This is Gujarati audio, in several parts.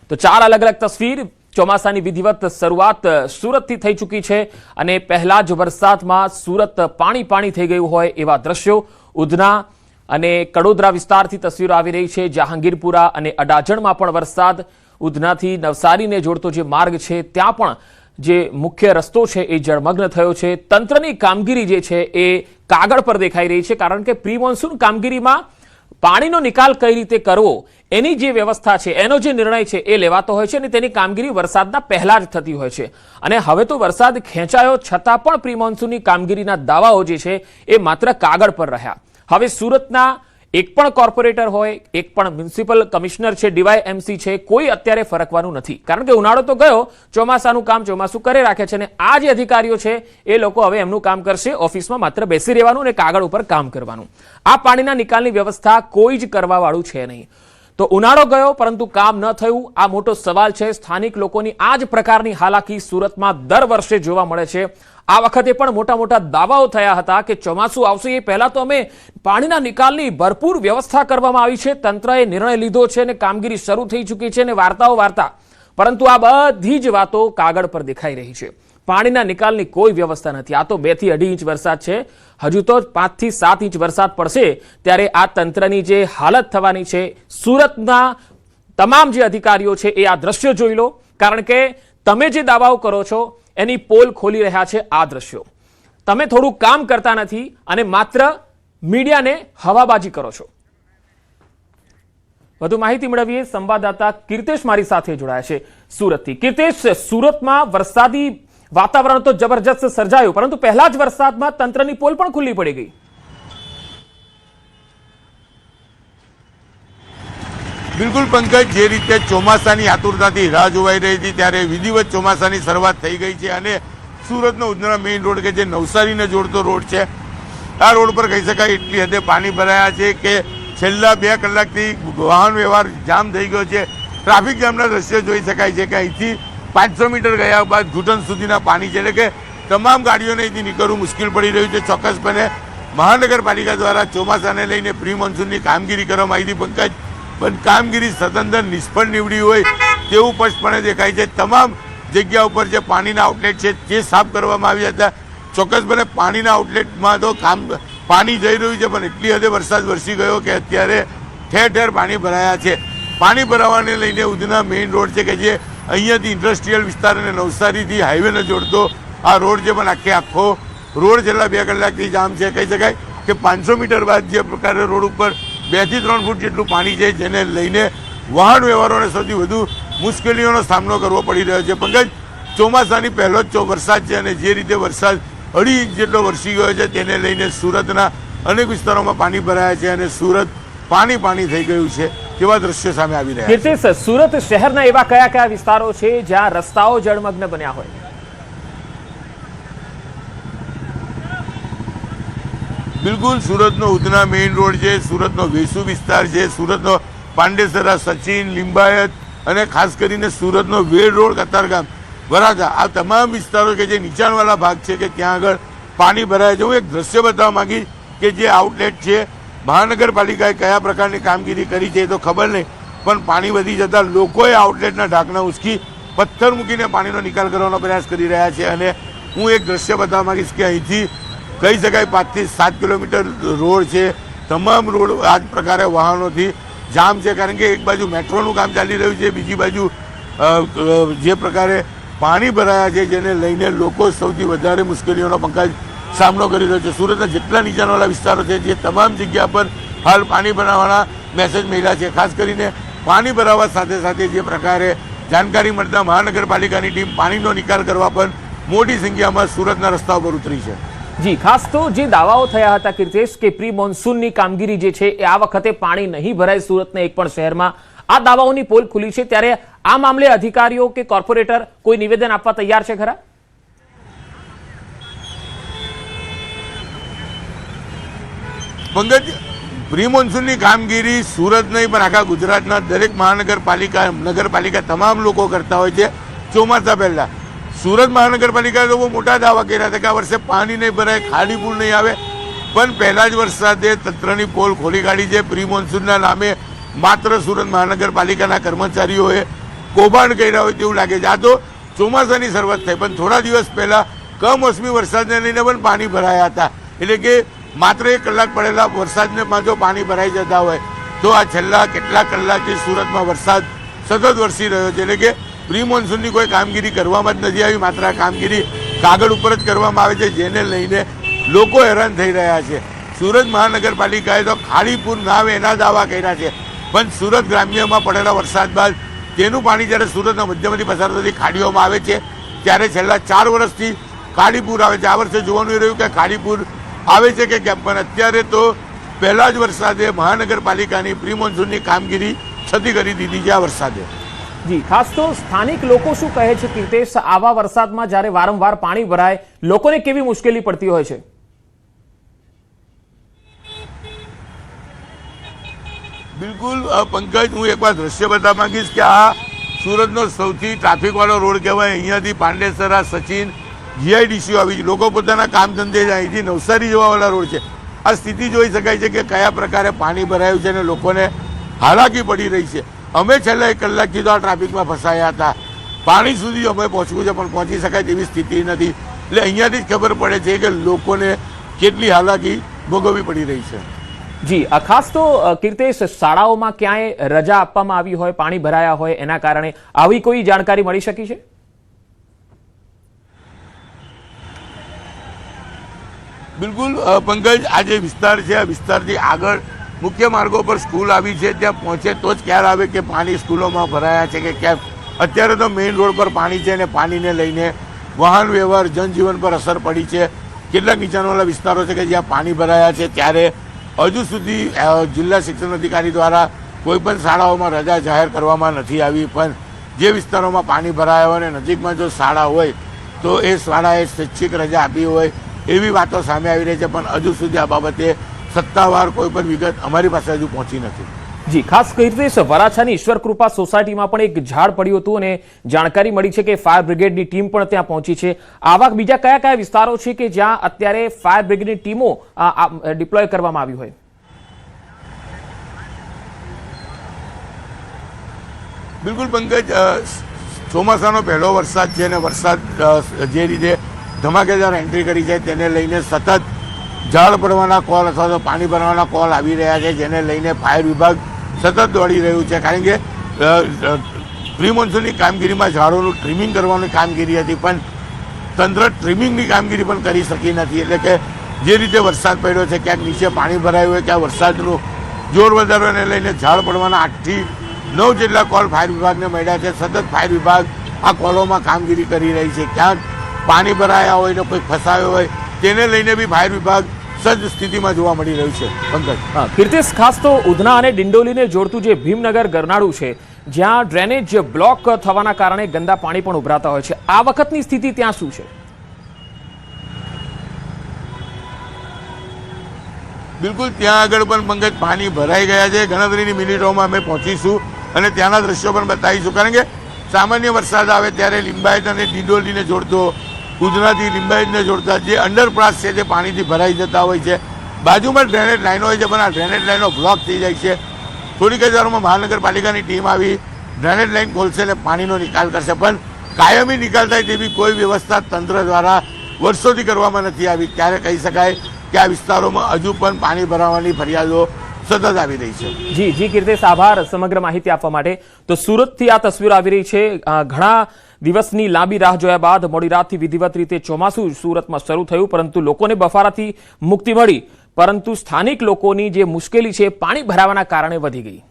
તો ચાર અલગ અલગ તસવીર ચોમાસાની વિધિવત શરૂઆત સુરતથી થઈ ચૂકી છે અને પહેલા જ વરસાદમાં સુરત પાણી પાણી થઈ ગયું હોય એવા દ્રશ્યો ઉધના અને કડોદરા વિસ્તારથી તસવીરો આવી રહી છે। જહાંગીરપુરા અને અડાજણમાં પણ વરસાદ, ઉધનાથી નવસારીને જોડતો જે માર્ગ છે ત્યાં પણ જે મુખ્ય રસ્તો છે એ જળમગ્ન થયો છે। તંત્રની કામગીરી જે છે એ કાગળ પર દેખાઈ રહી છે, કારણ કે પ્રી મોન્સૂન કામગીરીમાં પાણીનો નિકાલ કઈ રીતે કરવો એની જે વ્યવસ્થા છે, એનો જે નિર્ણય છે એ લેવાતો હોય છે અને તેની કામગીરી વરસાદના પહેલા જ થતી હોય છે। અને હવે તો વરસાદ ખેંચાયો છતાં પણ પ્રી મોન્સૂનની કામગીરીના દાવાઓ જે છે એ માત્ર કાગળ પર રહ્યા। હવે સુરતના એક પણ કોર્પોરેટર હોય, એક પણ મ્યુનિસિપલ કમિશનર છે, ડીવાયએમસી છે, કોઈ અત્યારે ફરકવાનું નથી, કારણ કે ઉનાળો તો ગયો, ચોમાસાનું કામ ચોમાસું કરે રાખે છે અને આ જે અધિકારીઓ છે એ લોકો હવે એમનું કામ કરશે, ઓફિસમાં માત્ર બેસી રહેવાનું અને કાગળ ઉપર કામ કરવાનું। આ પાણીના નિકાલની વ્યવસ્થા કોઈ જ કરવા વાળું છે નહીં। તો ઉનાળો ગયો પરંતુ કામ ન થયું, આ મોટો સવાલ છે। સ્થાનિક લોકોની આ જ પ્રકારની હાલાકી સુરતમાં દર વર્ષે જોવા મળે છે। આ વખતે પણ મોટા મોટા દાવાઓ થયા હતા કે ચોમાસું આવશે એ પહેલા તો અમે પાણીના નિકાલની ભરપૂર વ્યવસ્થા કરવામાં આવી છે, તંત્રએ નિર્ણય લીધો છે અને કામગીરી શરૂ થઈ ચૂકી છે અને વાર્તાઓ વાર્તા, પરંતુ આ બધી જ વાતો કાગળ પર દેખાઈ રહી છે। પાણીના નિકાલની કોઈ વ્યવસ્થા નથી। આ તો 2 થી 2.5 ઇંચ વરસાદ છે, હજુ તો 5 થી 7 ઇંચ વરસાદ પડશે ત્યારે આ તંત્રની જે હાલત થવાની છે। સુરતના તમામ જે અધિકારીઓ છે એ આ દ્રશ્યો જોઈ લો, કારણ કે તમે જે દાવાઓ કરો છો એની પોલ ખોલી રહ્યા છે આ દ્રશ્યો। તમે થોડું કામ કરતા નથી અને માત્ર મીડિયાને હવાબાજી કરો છો। વધુ માહિતી મેળવીએ, સંવાદદાતા કીર્તેશ મારી સાથે જોડાયા છે સુરતથી। કીર્તેશ, સુરતમાં વરસાદી વાતાવરણ તો જબરજસ્ત સર્જાયું, પરંતુ પહેલા જ વરસાદમાં તંત્રની પોલ પણ ખુલ્લી પડી ગઈ। બિલકુલ પંકજ, જે રીતે ચોમાસાની આતુરતાથી રાહ જોવાઈ રહી હતી ત્યારે વિધિવત ચોમાસાની શરૂઆત થઈ ગઈ છે અને સુરતનો ઉધના મેઇન રોડ કે જે નવસારીને જોડતો રોડ છે, આ રોડ પર કહી શકાય એટલી હદે પાણી ભરાયા છે કે છેલ્લા 2 કલાકથી વાહન વ્યવહાર જામ થઈ ગયો છે। ટ્રાફિક જામના દ્રશ્યો જોઈ શકાય છે કે અહીંથી 500 મીટર ગયા બાદ ઘૂંટણ સુધીના પાણી છે, એટલે કે તમામ ગાડીઓને અહીંથી નીકળવું મુશ્કેલ પડી રહ્યું છે। ચોક્કસપણે મહાનગરપાલિકા દ્વારા ચોમાસાને લઈને પ્રી મોન્સૂનની કામગીરી કરવામાં આવી હતી પંકજ, પણ કામગીરી સદંતર નિષ્ફળ નીવડી હોય તેવું સ્પષ્ટપણે દેખાય છે। તમામ જગ્યા ઉપર જે પાણીના આઉટલેટ છે તે સાફ કરવામાં આવ્યા હતા। ચોક્કસપણે પાણીના આઉટલેટમાં તો પાણી જઈ રહ્યું છે, પણ એટલી હદે વરસાદ વરસી ગયો કે અત્યારે ઠેર ઠેર પાણી ભરાયા છે। પાણી ભરાવાને લઈને ઉધના મેઇન રોડ છે કે જે અહીંયાથી ઇન્ડસ્ટ્રીયલ વિસ્તાર અને નવસારીથી હાઈવેને જોડતો આ રોડ છે, પણ આખો રોડ છેલ્લા 2 કલાકથી જામ છે। કહી શકાય કે 500 મીટર બાદ જે પ્રકારે રોડ ઉપર 2 થી 3 ફૂટ જેટલું પાણી છે, જેને લઈને વાહન વ્યવહારોને સૌથી વધુ મુશ્કેલીઓનો સામનો કરવો પડી રહ્યો છે। પંકજ, ચોમાસાની પહેલો જ વરસાદ છે અને જે રીતે વરસાદ 2.5 ઇંચ જેટલો વરસી ગયો છે તેને લઈને સુરતના અનેક વિસ્તારોમાં પાણી ભરાયા છે અને સુરત પાણી પાણી થઈ ગયું છે તેવા દ્રશ્યો સામે આવી રહ્યા છે। કીર્તેશ, સુરત શહેરના એવા કયા કયા વિસ્તારો છે જ્યાં રસ્તાઓ જળમગ્ન બન્યા હોય? બિલકુલ, સુરતનો ઉધના મેઇન રોડ છે, સુરતનો વેસુ વિસ્તાર છે, સુરતનો પાંડેસરા, સચિન, લિંબાયત અને ખાસ કરીને સુરતનો વેડ રોડ, કતારગામ, વરાછા, આ તમામ વિસ્તારો કે જે નીચાણવાળા ભાગ છે કે ત્યાં આગળ પાણી ભરાય છે। હું એક દ્રશ્ય બતાવવા માંગીશ કે જે આઉટલેટ છે, મહાનગરપાલિકાએ કયા પ્રકારની કામગીરી કરી છે એ તો ખબર નહીં, પણ પાણી વધી જતાં લોકોએ આઉટલેટના ઢાંકણા ઉંચકી પથ્થર મૂકીને પાણીનો નિકાલ કરવાનો પ્રયાસ કરી રહ્યા છે। અને હું એક દ્રશ્ય બતાવવા માંગીશ કે અહીંથી કહી શકાય 5 થી 7 કિલોમીટર રોડ છે, તમામ રોડ આ જ પ્રકારે વાહનોથી જામ છે, કારણ કે એક બાજુ મેટ્રોનું કામ ચાલી રહ્યું છે, બીજી બાજુ જે પ્રકારે પાણી ભરાયા છે જેને લઈને લોકો સૌથી વધારે મુશ્કેલીઓનો પંકજ સામનો કરી રહ્યો છે। સુરતના જેટલા નીચાણવાળા વિસ્તારો છે જે તમામ જગ્યા પર હાલ પાણી ભરાવાના મેસેજ મળ્યા છે। ખાસ કરીને પાણી ભરાવા સાથે સાથે જે પ્રકારે જાણકારી મળતા મહાનગરપાલિકાની ટીમ પાણીનો નિકાલ કરવા પર મોટી સંખ્યામાં સુરતના રસ્તા પર ઉતરી છે। જી, ખાસ તો જે દાવાઓ થયા હતા કીર્તેશ કે પ્રી મોન્સૂનની કામગીરી જે છે એ આ વખતે પાણી નહીં ભરાય સુરતના એક પણ શહેરમાં, આ દાવાઓની પોલ ખુલી છે, ત્યારે આ મામલે અધિકારીઓ કે કોર્પોરેટર કોઈ નિવેદન આપવા તૈયાર છે ખરા? પંકજ, પ્રી મોન્સૂનની કામગીરી સુરત નહીં પણ આખા ગુજરાતના દરેક મહાનગરપાલિકા, નગરપાલિકા તમામ લોકો કરતા હોય છે ચોમાસા પહેલા। સુરત મહાનગરપાલિકાએ તો બહુ મોટા દાવા કર્યા હતા કે આ વર્ષે પાણી નહીં ભરાય, ખાડી પૂર નહીં આવે, પણ પહેલા જ વરસાદે તંત્રની પોલ ખોલી કાઢી છે। પ્રી મોન્સૂનના નામે માત્ર સુરત મહાનગરપાલિકાના કર્મચારીઓએ કૌભાંડ કર્યા હોય તેવું લાગે છે. આ તો ચોમાસાની શરૂઆત થઈ, પણ થોડા દિવસ પહેલાં કમોસમી વરસાદને લઈને પણ પાણી ભરાયા હતા. એટલે કે માત્ર 1 કલાક પડેલા વરસાદને જો પાણી ભરાઈ જતા હોય તો આ છેલ્લા કેટલાક કલાકથી સુરતમાં વરસાદ સતત વરસી રહ્યો છે. એટલે કે પ્રી મોન્સૂનની કોઈ કામગીરી કરવામાં જ નથી આવી, માત્ર આ કામગીરી કાગળ ઉપર જ કરવામાં આવે છે, જેને લઈને લોકો હેરાન થઈ રહ્યા છે. સુરત મહાનગરપાલિકાએ તો ખાડી પૂર ના આવે એના દાવા કર્યા છે, પણ સુરત ગ્રામ્યમાં પડેલા વરસાદ બાદ તેનું પાણી જ્યારે સુરતના મધ્યમાંથી પસાર થતી ખાડીઓમાં આવે છે ત્યારે છેલ્લા 4 વર્ષથી ખાડીપુર આવે છે. આ વર્ષે જોવાનું રહ્યું કે ખાડીપુર આવે છે કે કેમ, પણ અત્યારે તો પહેલા જ વરસાદે મહાનગરપાલિકાની પ્રી મોન્સૂનની કામગીરી છતી કરી દીધી છે આ વરસાદે. જી, ખાસ તો સ્થાનિક લોકો શું કહે છે કીર્તેશ, આવા વરસાદમાં જ્યારે વારંવાર પાણી ભરાય લોકોને કેવી મુશ્કેલી પડતી હોય છે? બિલકુલ પંકજ, હું એકવાર દ્રશ્ય બતાવવા માંગીશ કે આ સુરતનો સૌથી ટ્રાફિકવાળો રોડ કહેવાય. અહીંયાથી પાંડેસરા, સચિન, જીઆઈડીસી આવી લોકો પોતાના કામ ધંધે અહીંથી નવસારી જવાવાળા રોડ છે. આ સ્થિતિ જોઈ શકાય છે કે કયા પ્રકારે પાણી ભરાયું છે અને લોકોને હાલાકી પડી રહી છે. અમે છેલ્લા 1 કલાકથી તો આ ટ્રાફિકમાં ફસાયા હતા. પાણી સુધી અમે પહોંચવું છે પણ પહોંચી શકાય તેવી સ્થિતિ નથી. એટલે અહીંયાથી જ ખબર પડે છે કે લોકોને કેટલી હાલાકી ભોગવવી પડી રહી છે. જી, ખાસ તો કીર્તેશ, શાળાઓમાં ક્યાંય રજા આપવામાં આવી હોય પાણી ભરાયા હોય એના કારણે આવી કોઈ જાણકારી મળી શકી છે? બિલકુલ પંકજ, આ જે વિસ્તાર છે આ વિસ્તારથી આગળ મુખ્ય માર્ગો પર સ્કૂલ આવી છે, ત્યાં પહોંચે તો જ ખ્યાલ આવે કે પાણી સ્કૂલોમાં ભરાયા છે કે કેમ. અત્યારે તો મેઇન રોડ પર પાણી છે અને પાણીને લઈને વાહન વ્યવહાર, જનજીવન પર અસર પડી છે. કેટલાક નીચાણવાળા વિસ્તારો છે કે જ્યાં પાણી ભરાયા છે ત્યારે હજુ સુધી જિલ્લા શિક્ષણ અધિકારી દ્વારા કોઈ પણ શાળાઓમાં રજા જાહેર કરવામાં નથી આવી. પણ જે વિસ્તારોમાં પાણી ભરાયા હોય અને નજીકમાં જો શાળા હોય તો એ શાળાએ સ્વૈચ્છિક રજા આપી હોય એવી વાતો સામે આવી રહી છે, પણ હજુ સુધી આ બાબતે સત્તાવાર કોઈ પણ વિગત અમારી પાસે હજુ પહોંચી નથી. જી, ખાસ કરીને વરાછાની ઈશ્વર કૃપા સોસાયટીમાં પણ એક ઝાડ પડ્યું હતું અને જાણકારી મળી છે કે ફાયર બ્રિગેડની ટીમ પણ ત્યાં પહોંચી છે. આવા બીજા કયા કયા વિસ્તારો છે કે જ્યાં અત્યારે ફાયર બ્રિગેડની ટીમો ડિપ્લોય કરવામાં આવી હોય? બિલકુલ પંકજ, ચોમાસાનો પહેલો વરસાદ છે અને વરસાદ જે રીતે ધમાકેદાર એન્ટ્રી કરી છે તેને લઈને સતત ઝાડ પડવાના કોલ અથવા તો પાણી ભરવાના કોલ આવી રહ્યા છે, જેને લઈને ફાયર વિભાગ સતત દોડી રહ્યું છે. કારણ કે પ્રી મોન્સૂનની કામગીરીમાં ઝાડોનું ટ્રીમિંગ કરવાની કામગીરી હતી, પણ તંત્ર ટ્રીમિંગની કામગીરી પણ કરી શકી નથી. એટલે કે જે રીતે વરસાદ પડ્યો છે, ક્યાંક નીચે પાણી ભરાયું હોય, ક્યાં વરસાદનું જોર વધારવાને લઈને ઝાડ પડવાના 8 થી 9 જેટલા કોલ ફાયર વિભાગને મળ્યા છે. સતત ફાયર વિભાગ આ કોલોમાં કામગીરી કરી રહી છે. ક્યાંક પાણી ભરાયા હોય ને કોઈ ફસાયો હોય તેને લઈને બી ફાયર વિભાગ સજ્જ સ્થિતિમાં જોવા મળી રહ્યું છે. પંકજ, કીર્તેશ, ખાસ તો ઉધના અને ડિંડોલીને જોડતું જે ભીમનગર ગરનાળું છે જ્યાં ડ્રેનેજ બ્લોક થવાના કારણે ગંદા પાણી પણ ઉભરાતા હોય છે, આ વખતની સ્થિતિ ત્યાં શું છે? બિલકુલ ત્યાં આગળ પણ પંકજ પાણી ભરાઈ ગયા છે. ગણતરીની મિનિટોમાં અમે પહોંચીશું અને ત્યાંના દ્રશ્યો પણ બતાવીશું. કારણ કે સામાન્ય વરસાદ આવે ત્યારે લિંબાયત અને ડિંડોલીને જોડતો, ઉધનાથી લિંબાયતને જોડતા જે અંડરપાસ છે તે પાણીથી ભરાઈ જતા હોય છે. બાજુમાં ડ્રેનેજ લાઈનો હોય છે, પણ આ ડ્રેનેજ લાઈનો બ્લોક થઈ જાય છે. થોડીક જ વારમાં મહાનગરપાલિકાની ટીમ આવી ડ્રેનેજ લાઈન ખોલશે અને પાણીનો નિકાલ કરશે, પણ કાયમી નિકાલ થાય તેવી કોઈ વ્યવસ્થા તંત્ર દ્વારા વર્ષોથી કરવામાં નથી આવી. ત્યારે કહી શકાય કે આ વિસ્તારોમાં હજુ પણ પાણી ભરાવાની ફરિયાદો સતત આવી રહી છે. જી જી કીર્તેશ, આભાર સમગ્ર માહિતી આપવા માટે. તો સુરતથી આ તસવીર આવી રહી છે. ઘણા દિવસની લાંબી રાહ જોયા બાદ મોડી રાતથી વિધિવત રીતે ચોમાસું સુરતમાં શરૂ થયું, પરંતુ લોકોને બફારાથી મુક્તિ મળી, પરંતુ સ્થાનિક લોકોની જે મુશ્કેલી છે પાણી ભરાવાના કારણે વધી ગઈ.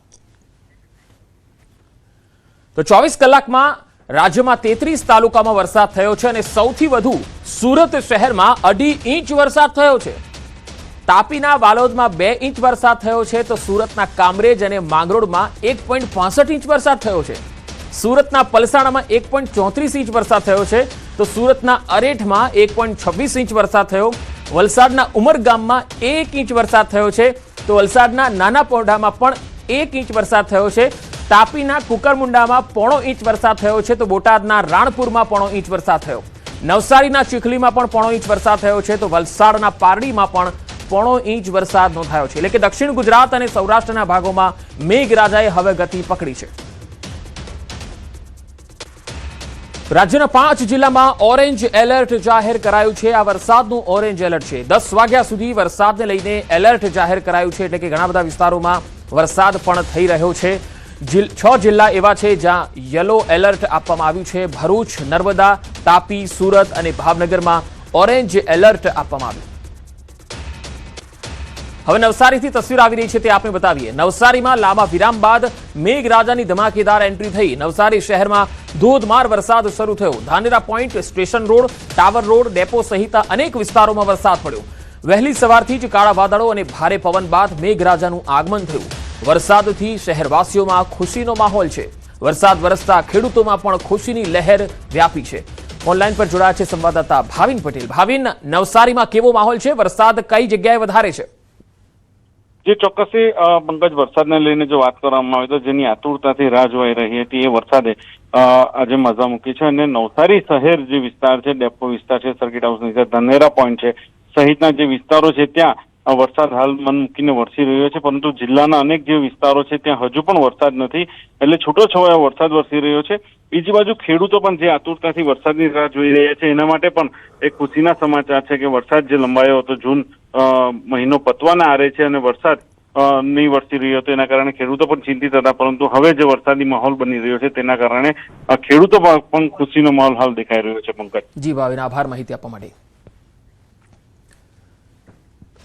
તો 24 કલાકમાં રાજ્યમાં 33 તાલુકામાં વરસાદ થયો છે અને સૌથી વધુ સુરત શહેરમાં 2.5 ઇંચ વરસાદ થયો છે. તાપીના વાલોદમાં 2 ઇંચ વરસાદ થયો છે, તો સુરતના કામરેજ અને માંગરોળમાં 1.65 ઇંચ વરસાદ થયો છે. સુરતના પલસાણામાં 1.34 ઇંચ વરસાદ થયો છે, તો સુરતના અરેઠમાં 1.26 ઇંચ વરસાદ થયો. વલસાડના ઉમરગામમાં 1 ઇંચ વરસાદ થયો છે, તો વલસાડના નાના પોઢામાં પણ 1 ઇંચ વરસાદ થયો છે. તાપીના કુકરમુંડામાં 0.5 ઇંચ વરસાદ થયો છે, તો બોટાદના રાણપુરમાં 0.5 ઇંચ વરસાદ થયો. નવસારીના ચીખલીમાં પણ 0.5 ઇંચ વરસાદ થયો છે, તો વલસાડના પારડીમાં પણ 0.5 ઇંચ વરસાદ નોંધાયો છે. એટલે કે દક્ષિણ ગુજરાત અને સૌરાષ્ટ્રના ભાગોમાં મેઘરાજાએ હવે ગતિ પકડી છે. રાજ્યના 5 જિલ્લામાં ઓરેન્જ એલર્ટ જાહેર કરાયું છે। આ વરસાદનું ઓરેન્જ એલર્ટ છે। 10 વાગ્યા સુધી વરસાદને લઈને એલર્ટ જાહેર કરાયું છે, એટલે કે ઘણા બધા વિસ્તારોમાં વરસાદ પણ થઈ રહ્યો છે। 6 જિલ્લા એવા છે જ્યાં યલો એલર્ટ આપવામાં આવ્યું છે। ભરૂચ, નર્મદા, તાપી, સુરત અને ભાવનગરમાં ઓરેન્જ એલર્ટ આપવામાં આવ્યું। હવે નવસારીથી તસવીર આવી રહી છે, તે આપણે બતાવીએ। નવસારીમાં લાંબા વિરામ બાદ મેઘરાજાની ધમાકેદાર એન્ટ્રી થઈ। નવસારી શહેરમાં ધોધમાર વરસાદ શરૂ થયો। Dhanera point, station road, tower road, depot સહિત અનેક વિસ્તારોમાં વરસાદ પડ્યો। વહેલી સવારથી જ કાળા વાદળો અને ભારે પવન બાદ મેઘરાજાનું આગમન થયું। વરસાદથી શહેરવાસીઓમાં ખુશીનો માહોલ છે। વરસાદ વરસતા ખેડૂતોમાં પણ ખુશીની લહેર વ્યાપી છે। ઓનલાઈન પર જોડાયા છે સંવાદદાતા ભાવિન પટેલ। ભાવિન, નવસારીમાં કેવો માહોલ છે? વરસાદ કઈ જગ્યાએ વધારે છે? જે ચોક્કસથી પંકજ, વરસાદને લઈને જો વાત કરવામાં આવે તો જેની આતુરતાથી રાહ જોવાઈ રહી હતી એ વરસાદે આજે મજા મૂકી છે। અને નવસારી શહેર જે વિસ્તાર છે, ડેપો વિસ્તાર છે, સર્કિટ હાઉસ છે, ધાનેરા પોઈન્ટ છે સહિતના જે વિસ્તારો છે ત્યાં વરસાદ હાલ મન મૂકીને વરસી રહ્યો છે। પરંતુ જિલ્લાના અનેક જે વિસ્તારો છે ત્યાં હજુ પણ વરસાદ નથી, એટલે છૂટોછવાયો વરસાદ વરસી રહ્યો છે। બીજી બાજુ ખેડૂતો પણ જે આતુરતાથી વરસાદની રાહ જોઈ રહ્યા છે એના માટે પણ એક ખુશીના સમાચાર છે કે વરસાદ જે લંબાયો હતો, જૂન મહિનો પતવાના આરે છે અને વરસાદ નહીં વરસી રહ્યો હતો, એના કારણે ખેડૂતો પણ ચિંતિત હતા। પરંતુ હવે જે વરસાદી માહોલ બની રહ્યો છે તેના કારણે ખેડૂતો પણ ખુશીનો માહોલ હાલ દેખાઈ રહ્યો છે। પંકજ, જી ભાવિન, આભાર માહિતી આપવા માટે।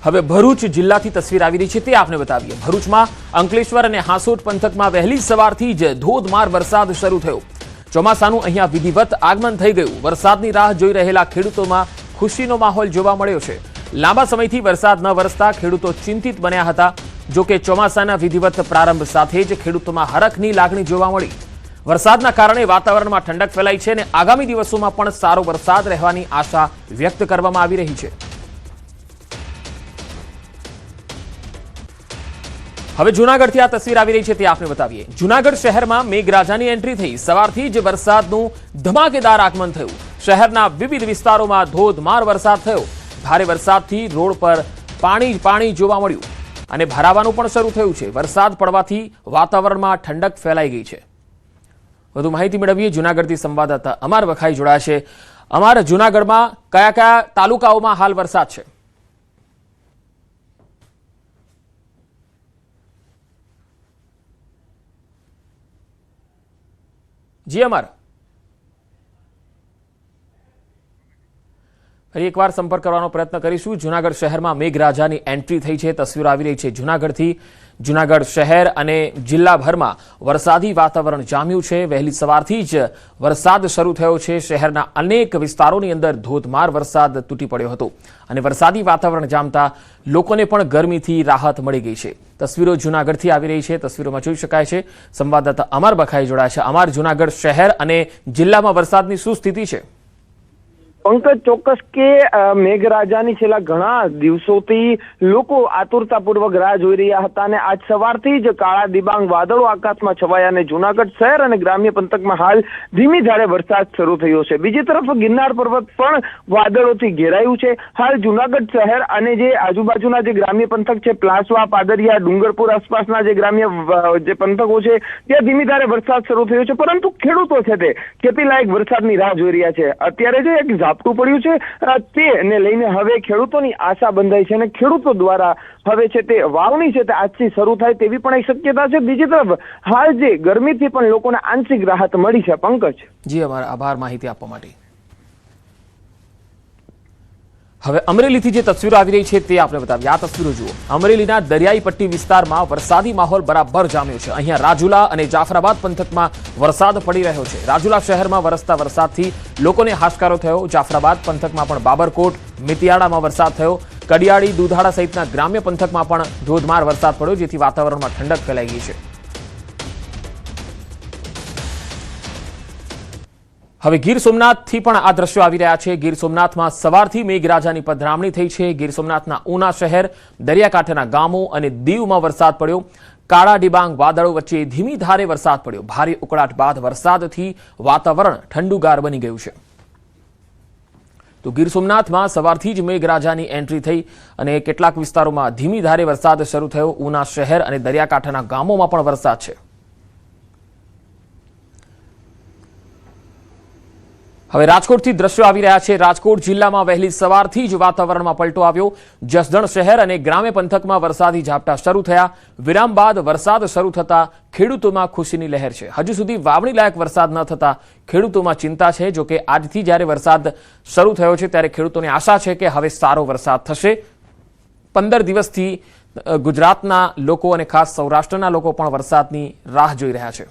હવે ભરૂચ જિલ્લાથી તસવીર આવી રહી છે, તે આપને બતાવીએ। ભરૂચમાં અંકલેશ્વર અને હાંસોટ પંથકમાં વહેલી સવારથી જ ધોધમાર વરસાદ શરૂ થયો। ચોમાસાનું અહીંયા વિધિવત આગમન થઈ ગયું। વરસાદની રાહ જોઈ રહેલા ખેડૂતોમાં ખુશીનો માહોલ જોવા મળ્યો છે। લાંબા સમયથી વરસાદ ન વરસતા ખેડૂતો ચિંતિત બન્યા હતા। જો કે ચોમાસાના વિધિવત પ્રારંભ સાથે જ ખેડૂતોમાં હરખની લાગણી જોવા મળી। વરસાદના કારણે વાતાવરણમાં ઠંડક ફેલાઈ છે અને આગામી દિવસોમાં પણ સારો વરસાદ રહેવાની આશા વ્યક્ત કરવામાં આવી રહી છે। હવે જૂનાગઢથી આ તસવીર આવી રહી છે, તે આપને બતાવીએ। જૂનાગઢ શહેરમાં મેઘરાજાની એન્ટ્રી થઈ। સવારથી જ વરસાદનું ધમાકેદાર આગમન થયું। શહેરના વિવિધ વિસ્તારોમાં ધોધમાર વરસાદ થયો। ભારે વરસાદથી રોડ પર પાણી જોવા મળ્યું અને ભરાવાનું પણ શરૂ થયું છે। વરસાદ પડવાથી વાતાવરણમાં ઠંડક ફેલાઈ ગઈ છે। વધુ માહિતી મેળવીએ જૂનાગઢથી સંવાદદાતા અમાર વખાઈ જોડાયા છે। અમાર, જૂનાગઢમાં કયા કયા તાલુકાઓમાં હાલ વરસાદ છે? જી અમાર, ફરી એકવાર સંપર્ક કરવાનો પ્રયત્ન કરીશું। જૂનાગઢ શહેરમાં મેઘરાજાની એન્ટ્રી થઈ છે, તસવીરો આવી રહી છે જૂનાગઢથી। જૂનાગઢ શહેર અને જિલ્લાભરમાં વરસાદી વાતાવરણ જામ્યું છે। વહેલી સવારથી જ વરસાદ શરૂ થયો છે। શહેરના અનેક વિસ્તારોની અંદર ધોધમાર વરસાદ તૂટી પડ્યો હતો અને વરસાદી વાતાવરણ જામતા લોકોને પણ ગરમીથી રાહત મળી ગઈ છે। તસવીરો જૂનાગઢથી આવી રહી છે, તસવીરોમાં જોઈ શકાય છે। સંવાદદાતા અમાર બખાઈ જોડાયા છે। અમાર, જૂનાગઢ શહેર અને જિલ્લામાં વરસાદની શું સ્થિતિ છે? પંકજ, ચોક્કસ કે મેઘરાજાની છેલ્લા ઘણા દિવસોથી લોકો આતુરતાપૂર્વક રાહ જોઈ રહ્યા હતા અને આજ સવારથી જ કાળા ડિબાંગ વાદળો આકાશમાં છવાયા અને જૂનાગઢ શહેર અને ગ્રામ્ય પંથકમાં હાલ ધીમી ધારે વરસાદ શરૂ થયો છે। બીજી તરફ ગિરનાર પર્વત પણ વાદળોથી ઘેરાયું છે। હાલ જૂનાગઢ શહેર અને જે આજુબાજુના જે ગ્રામ્ય પંથક છે, પ્લાસવા, પાદરિયા, ડુંગરપુર આસપાસના જે ગ્રામ્ય જે પંથકો છે ત્યાં ધીમી ધારે વરસાદ શરૂ થયો છે। પરંતુ ખેડૂતો છે તે ખેતીલાયક વરસાદની રાહ જોઈ રહ્યા છે। અત્યારે જે એક ઝાપટું પડ્યું છે તેને લઈને હવે ખેડૂતોની આશા બંધાઈ છે અને ખેડૂતો દ્વારા હવે છે તે વાવણી છે તે આજથી શરૂ થાય તેવી પણ એક શક્યતા છે। બીજી તરફ હાલ જે ગરમીથી પણ લોકોને આંશિક રાહત મળી છે। પંકજ, જી અમારા આભાર માહિતી આપવા માટે। હવે અમરેલીથી જે તસવીરો આવી રહી છે તે આપણે બતાવીએ। આ તસવીરો જુઓ। અમરેલીના દરિયાઈ પટ્ટી વિસ્તારમાં વરસાદી માહોલ બરાબર જામ્યો છે। અહીંયા રાજુલા અને જાફરાબાદ પંથકમાં વરસાદ પડી રહ્યો છે। રાજુલા શહેરમાં વરસતા વરસાદથી લોકોને હાશકારો થયો। જાફરાબાદ પંથકમાં પણ બાબરકોટ, મિતિયાળામાં વરસાદ થયો। કડિયાળી, દુધાળા સહિતના ગ્રામ્ય પંથકમાં પણ ધોધમાર વરસાદ પડ્યો, જેથી વાતાવરણમાં ઠંડક ફેલાઈ ગઈ છે। હવે ગીર સોમનાથથી પણ આ દ્રશ્યો આવી રહ્યા છે। ગીર સોમનાથમાં સવારથી મેઘરાજાની પધરામણી થઈ છે। ગીર સોમનાથના ઉના શહેર, દરિયાકાંઠાના ગામો અને દીવમાં વરસાદ પડ્યો। કાળા ડિબાંગ વાદળો વચ્ચે ધીમી ધારે વરસાદ પડ્યો। ભારે ઉકળાટ બાદ વરસાદથી વાતાવરણ ઠંડુગાર બની ગયું છે। તો ગીર સોમનાથમાં સવારથી જ મેઘરાજાની એન્ટ્રી થઈ અને કેટલાક વિસ્તારોમાં ધીમી ધારે વરસાદ શરૂ થયો। ઉના શહેર અને દરિયાકાંઠાના ગામોમાં પણ વરસાદ છે। હવે રાજકોટથી દ્રશ્યો આવી રહ્યા છે। રાજકોટ જિલ્લામાં વહેલી સવારથી જ વાતાવરણમાં પલટો આવ્યો। જસદણ શહેર અને ગ્રામ્ય પંથકમાં વરસાદી ઝાપટા શરૂ થયા। વિરામ બાદ વરસાદ શરૂ થતા ખેડૂતોમાં ખુશીની લહેર છે। હજુ સુધી વાવણી લાયક વરસાદ ન થતા ખેડૂતોમાં ચિંતા છે। જો કે આજથી જ્યારે વરસાદ શરૂ થયો છે ત્યારે ખેડૂતોને આશા છે કે હવે સારો વરસાદ થશે। 15 દિવસથી ગુજરાતના લોકો અને ખાસ સૌરાષ્ટ્રના લોકો પણ વરસાદની રાહ જોઈ રહ્યા છે।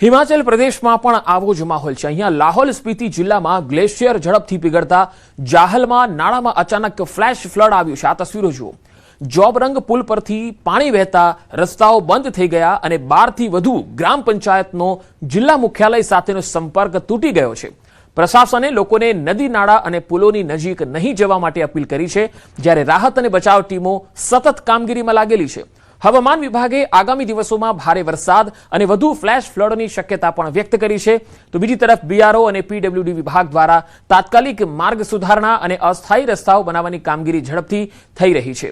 હિમાચલ પ્રદેશમાં પણ આવો જ માહોલ છે। અહીંયા લાહોલ સ્પીતિ જિલ્લામાં ગ્લેશિયર ઝડપથી પીગળતા જાહલમાં નાળામાં અચાનક ફ્લેશ ફ્લડ આવ્યું છે। આ તસવીરો જુઓ। જોબરંગ પુલ પરથી પાણી વહેતા રસ્તાઓ બંધ થઈ ગયા અને 12 થી વધુ ગ્રામ પંચાયતનો જિલ્લા મુખ્યાલય સાથેનો સંપર્ક તૂટી ગયો છે। પ્રશાસને લોકોને નદી નાળા અને પુલોની નજીક નહીં જવા માટે અપીલ કરી છે, જ્યારે રાહત અને બચાવ ટીમો સતત કામગીરીમાં લાગેલી છે। હવામાન વિભાગે આગામી દિવસોમાં ભારે વરસાદ અને વધુ ફ્લેશ ફ્લડની શક્યતા પણ વ્યક્ત કરી છે। તો બીજી તરફ બીઆરઓ અને પીડબ્લ્યુડી વિભાગ દ્વારા તાત્કાલિક માર્ગ સુધારણા અને અસ્થાયી રસ્તાઓ બનાવવાની કામગીરી ઝડપથી થઈ રહી છે।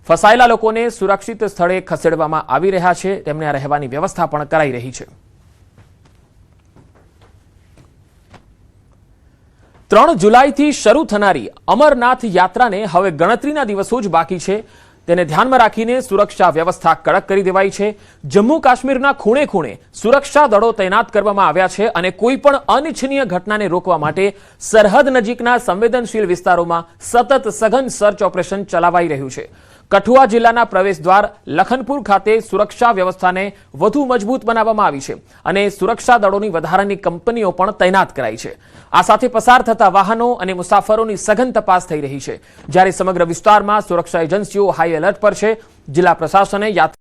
ફસાયેલા લોકોને સુરક્ષિત સ્થળે ખસેડવામાં આવી રહ્યા છે। તેમને રહેવાની વ્યવસ્થા પણ કરાઈ રહી છે। 3 જુલાઈથી શરૂ થનારી અમરનાથ યાત્રાને હવે ગણતરીના દિવસો જ બાકી છે। તેને ધ્યાનમાં રાખીને સુરક્ષા વ્યવસ્થા કડક કરી દેવાઈ છે। જમ્મુ કાશ્મીરના ખૂણે ખૂણે સુરક્ષા દળો તૈનાત કરવામાં આવ્યા છે અને કોઈ પણ અનિચ્છનીય ઘટનાને રોકવા માટે સરહદ નજીકના સંવેદનશીલ વિસ્તારોમાં સતત સઘન સર્ચ ઓપરેશન ચલાવાઈ રહ્યું છે। કઠુઆ જિલ્લાના પ્રવેશદ્વાર લખનપુર ખાતે સુરક્ષા વ્યવસ્થાને વધુ મજબૂત બનાવવામાં આવી છે અને સુરક્ષા દળોની વધારાની કંપનીઓ પણ તૈનાત કરાઈ છે। આ સાથે પસાર થતા વાહનો અને મુસાફરોની સઘન તપાસ થઈ રહી છે, જ્યારે સમગ્ર વિસ્તારમાં સુરક્ષા એજન્સીઓ હાઈ એલર્ટ પર છે। જિલ્લા પ્રશાસને યાત્રા